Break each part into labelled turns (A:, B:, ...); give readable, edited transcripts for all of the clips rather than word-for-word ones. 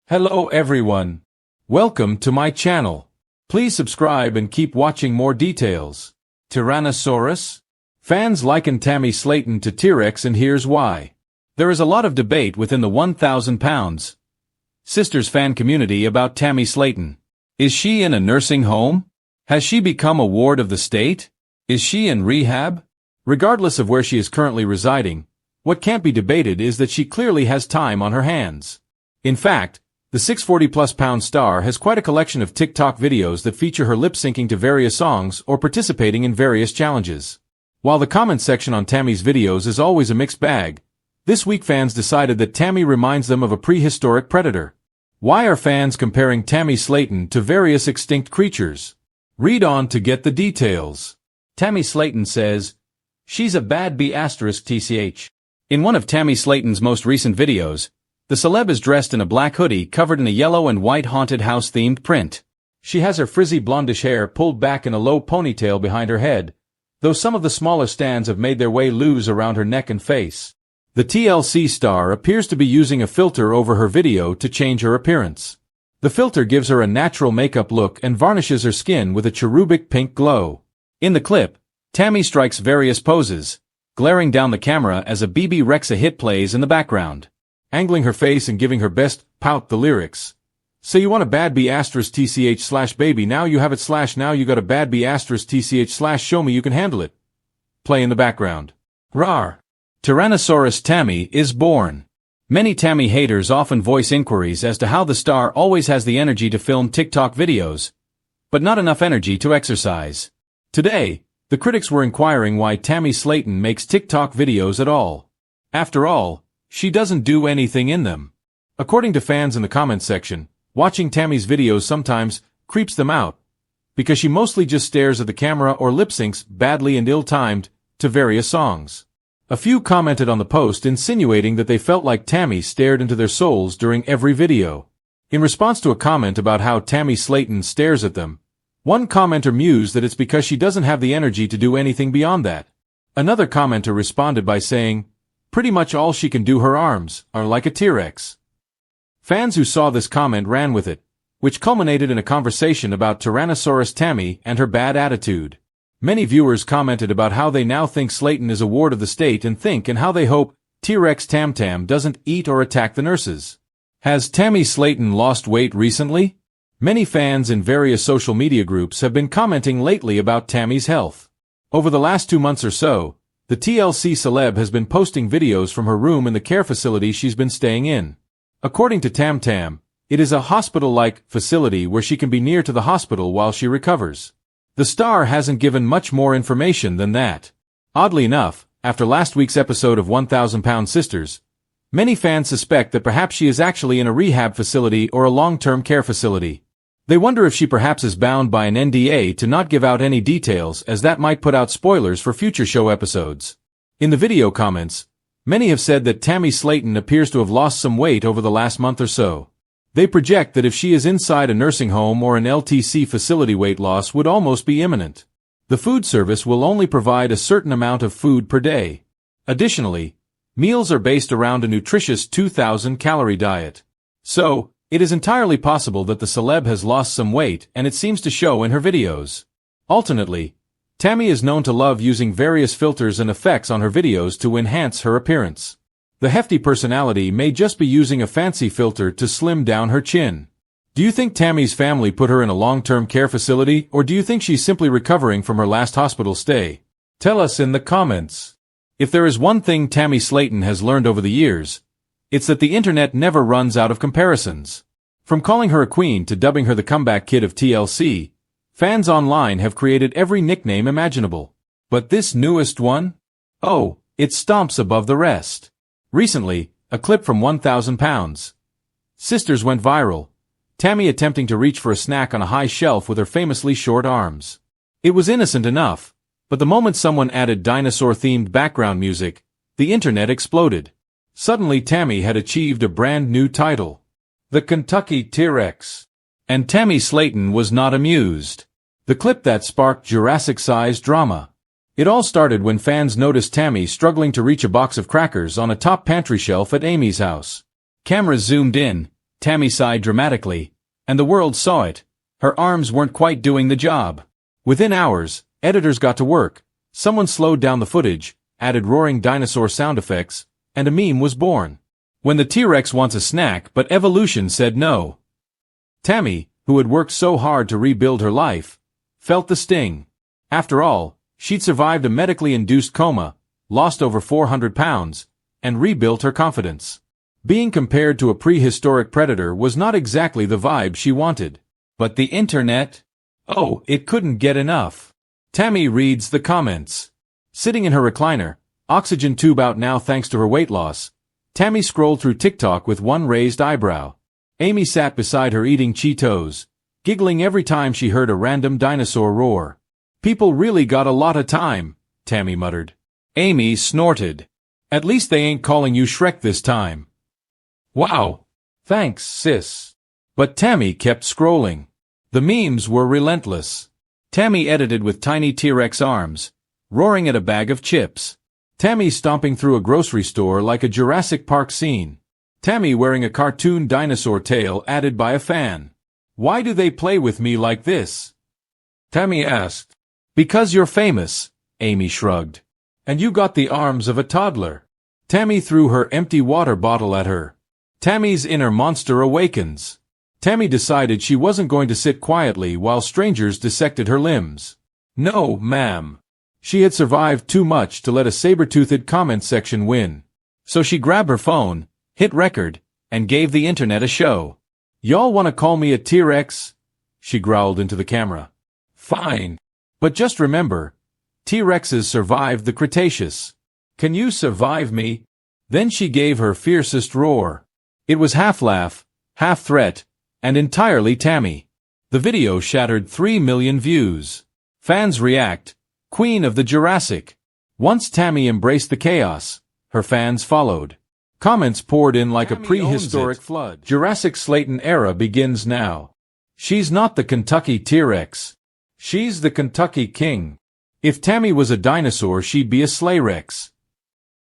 A: Hello everyone. Welcome to my channel. Please subscribe and keep watching more details. Tyrannosaurus? Fans liken Tammy Slaton to T-Rex, and here's why. There is a lot of debate within the 1,000 pounds sisters fan community about Tammy Slaton. Is she in a nursing home? Has she become a ward of the state? Is she in rehab? Regardless of where she is currently residing, what can't be debated is that she clearly has time on her hands. In fact, the 640-plus pound star has quite a collection of TikTok videos that feature her lip-syncing to various songs or participating in various challenges. While the comment section on Tammy's videos is always a mixed bag, this week fans decided that Tammy reminds them of a prehistoric predator. Why are fans comparing Tammy Slaton to various extinct creatures? Read on to get the details. Tammy Slaton says, "She's a bad B***TCH. In one of Tammy Slaton's most recent videos, the celeb is dressed in a black hoodie covered in a yellow and white haunted house-themed print. She has her frizzy blondish hair pulled back in a low ponytail behind her head, though some of the smaller stands have made their way loose around her neck and face. The TLC star appears to be using a filter over her video to change her appearance. The filter gives her a natural makeup look and varnishes her skin with a cherubic pink glow. In the clip, Tammy strikes various poses, glaring down the camera as a BB Rexa hit plays in the background. Angling her face and giving her best pout the lyrics. So you want a bad B***TCH / baby, now you have it / now you got a bad B***TCH / show me you can handle it. Play in the background. Rawr. Tyrannosaurus Tammy is born. Many Tammy haters often voice inquiries as to how the star always has the energy to film TikTok videos, but not enough energy to exercise. Today, the critics were inquiring why Tammy Slaton makes TikTok videos at all. After all, she doesn't do anything in them. According to fans in the comments section, watching Tammy's videos sometimes creeps them out, because she mostly just stares at the camera or lip-syncs badly and ill-timed to various songs. A few commented on the post insinuating that they felt like Tammy stared into their souls during every video. In response to a comment about how Tammy Slaton stares at them, one commenter mused that it's because she doesn't have the energy to do anything beyond that. Another commenter responded by saying, "Pretty much all she can do, her arms are like a T-Rex." Fans who saw this comment ran with it, which culminated in a conversation about Tyrannosaurus Tammy and her bad attitude. Many viewers commented about how they now think Slaton is a ward of the state and how they hope T-Rex Tam Tam doesn't eat or attack the nurses. Has Tammy Slaton lost weight recently? Many fans in various social media groups have been commenting lately about Tammy's health. Over the last 2 months or so, the TLC celeb has been posting videos from her room in the care facility she's been staying in. According to Tam Tam, it is a hospital-like facility where she can be near to the hospital while she recovers. The star hasn't given much more information than that. Oddly enough, after last week's episode of 1,000 Pound Sisters, many fans suspect that perhaps she is actually in a rehab facility or a long-term care facility. They wonder if she perhaps is bound by an NDA to not give out any details, as that might put out spoilers for future show episodes. In the video comments, many have said that Tammy Slaton appears to have lost some weight over the last month or so. They project that if she is inside a nursing home or an LTC facility, weight loss would almost be imminent. The food service will only provide a certain amount of food per day. Additionally, meals are based around a nutritious 2,000-calorie diet. So, it is entirely possible that the celeb has lost some weight, and it seems to show in her videos. Alternately, Tammy is known to love using various filters and effects on her videos to enhance her appearance. The hefty personality may just be using a fancy filter to slim down her chin. Do you think Tammy's family put her in a long-term care facility, or do you think she's simply recovering from her last hospital stay? Tell us in the comments. If there is one thing Tammy Slaton has learned over the years, it's that the internet never runs out of comparisons. From calling her a queen to dubbing her the comeback kid of TLC, fans online have created every nickname imaginable. But this newest one? Oh, it stomps above the rest. Recently, a clip from 1,000 Pounds Sisters went viral, Tammy attempting to reach for a snack on a high shelf with her famously short arms. It was innocent enough, but the moment someone added dinosaur-themed background music, the internet exploded. Suddenly Tammy had achieved a brand new title, the Kentucky T-Rex. And Tammy Slaton was not amused. The clip that sparked Jurassic-sized drama. It all started when fans noticed Tammy struggling to reach a box of crackers on a top pantry shelf at Amy's house. Cameras zoomed in, Tammy sighed dramatically, and the world saw it. Her arms weren't quite doing the job. Within hours, editors got to work. Someone slowed down the footage, added roaring dinosaur sound effects, and a meme was born. When the T-Rex wants a snack but evolution said no. Tammy, who had worked so hard to rebuild her life, felt the sting. After all, she'd survived a medically induced coma, lost over 400 pounds, and rebuilt her confidence. Being compared to a prehistoric predator was not exactly the vibe she wanted. But the internet? Oh, it couldn't get enough. Tammy reads the comments. Sitting in her recliner, oxygen tube out now thanks to her weight loss, Tammy scrolled through TikTok with one raised eyebrow. Amy sat beside her eating Cheetos, giggling every time she heard a random dinosaur roar. People really got a lot of time, Tammy muttered. Amy snorted. At least they ain't calling you Shrek this time. Wow. Thanks, sis. But Tammy kept scrolling. The memes were relentless. Tammy edited with tiny T-Rex arms, roaring at a bag of chips. Tammy stomping through a grocery store like a Jurassic Park scene. Tammy wearing a cartoon dinosaur tail added by a fan. Why do they play with me like this? Tammy asked. Because you're famous, Amy shrugged. And you got the arms of a toddler. Tammy threw her empty water bottle at her. Tammy's inner monster awakens. Tammy decided she wasn't going to sit quietly while strangers dissected her limbs. No, ma'am. She had survived too much to let a saber-toothed comment section win. So she grabbed her phone, hit record, and gave the internet a show. Y'all wanna call me a T-Rex? She growled into the camera. Fine. But just remember, T-Rexes survived the Cretaceous. Can you survive me? Then she gave her fiercest roar. It was half laugh, half threat, and entirely Tammy. The video shattered 3 million views. Fans react. Queen of the Jurassic. Once Tammy embraced the chaos, her fans followed. Comments poured in like Tammy a prehistoric flood. Jurassic Slaton era begins now. She's not the Kentucky T-Rex. She's the Kentucky King. If Tammy was a dinosaur, she'd be a sleigh Rex.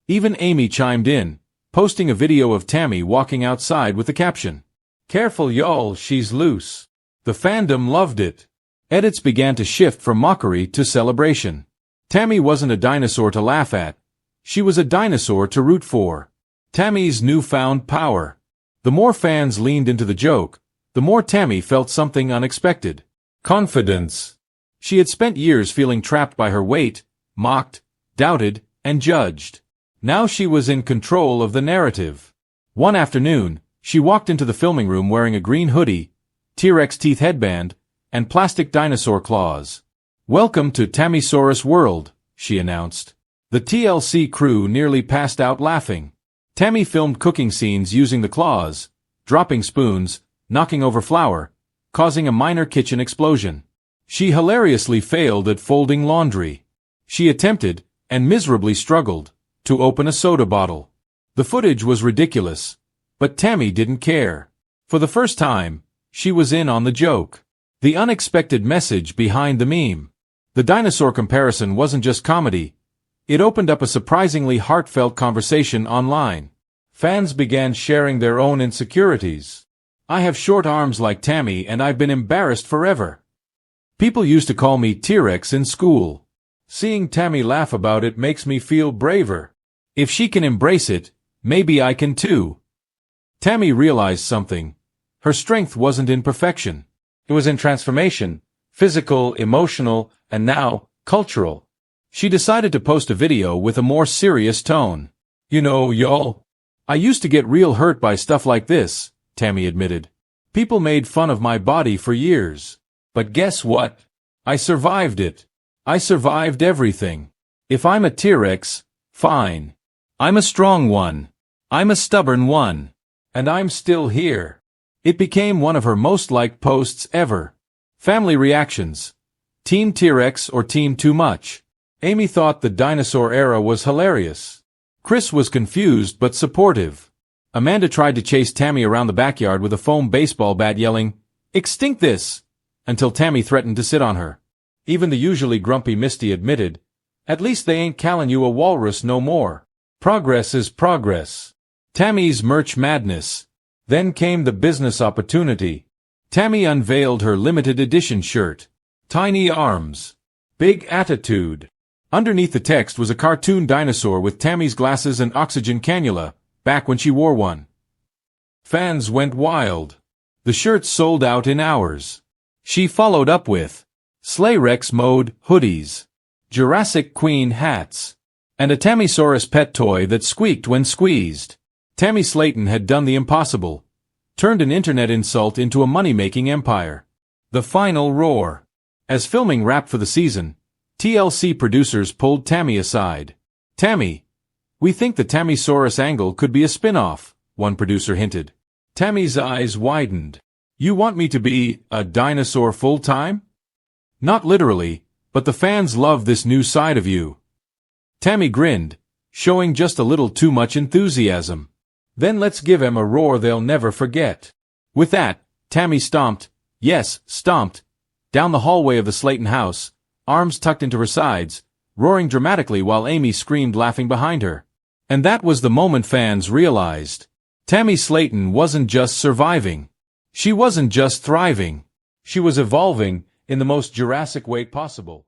A: Even Amy chimed in, posting a video of Tammy walking outside with the caption, "Careful y'all, she's loose." The fandom loved it. Edits began to shift from mockery to celebration. Tammy wasn't a dinosaur to laugh at. She was a dinosaur to root for. Tammy's newfound power. The more fans leaned into the joke, the more Tammy felt something unexpected. Confidence. She had spent years feeling trapped by her weight, mocked, doubted, and judged. Now she was in control of the narrative. One afternoon, she walked into the filming room wearing a green hoodie, T-Rex teeth headband, and plastic dinosaur claws. "Welcome to Tammysaurus World," she announced. The TLC crew nearly passed out laughing. Tammy filmed cooking scenes using the claws, dropping spoons, knocking over flour, causing a minor kitchen explosion. She hilariously failed at folding laundry. She attempted, and miserably struggled, to open a soda bottle. The footage was ridiculous, but Tammy didn't care. For the first time, she was in on the joke. The unexpected message behind the meme. The dinosaur comparison wasn't just comedy. It opened up a surprisingly heartfelt conversation online. Fans began sharing their own insecurities. "I have short arms like Tammy and I've been embarrassed forever. People used to call me T-Rex in school. Seeing Tammy laugh about it makes me feel braver. If she can embrace it, maybe I can too." Tammy realized something. Her strength wasn't in perfection. It was in transformation, physical, emotional, and now, cultural. She decided to post a video with a more serious tone. "You know, y'all, I used to get real hurt by stuff like this," Tammy admitted. "People made fun of my body for years. But guess what? I survived it. I survived everything. If I'm a T-Rex, fine. I'm a strong one. I'm a stubborn one. And I'm still here." It became one of her most liked posts ever. Family reactions. Team T-Rex or Team Too Much? Amy thought the dinosaur era was hilarious. Chris was confused but supportive. Amanda tried to chase Tammy around the backyard with a foam baseball bat yelling, "Extinct this!" until Tammy threatened to sit on her. Even the usually grumpy Misty admitted, "At least they ain't calling you a walrus no more. Progress is progress." Tammy's merch madness. Then came the business opportunity. Tammy unveiled her limited edition shirt. Tiny arms. Big attitude. Underneath the text was a cartoon dinosaur with Tammy's glasses and oxygen cannula, back when she wore one. Fans went wild. The shirts sold out in hours. She followed up with Sleigh Rex mode hoodies, Jurassic Queen hats, and a Tammysaurus pet toy that squeaked when squeezed. Tammy Slaton had done the impossible, turned an internet insult into a money-making empire. The final roar. As filming wrapped for the season, TLC producers pulled Tammy aside. "Tammy, we think the Tammysaurus angle could be a spin-off," one producer hinted. Tammy's eyes widened. "You want me to be a dinosaur full-time?" "Not literally, but the fans love this new side of you." Tammy grinned, showing just a little too much enthusiasm. "Then let's give 'em a roar they'll never forget." With that, Tammy stomped, yes, stomped, down the hallway of the Slaton house, arms tucked into her sides, roaring dramatically while Amy screamed laughing behind her. And that was the moment fans realized. Tammy Slaton wasn't just surviving. She wasn't just thriving. She was evolving in the most Jurassic way possible.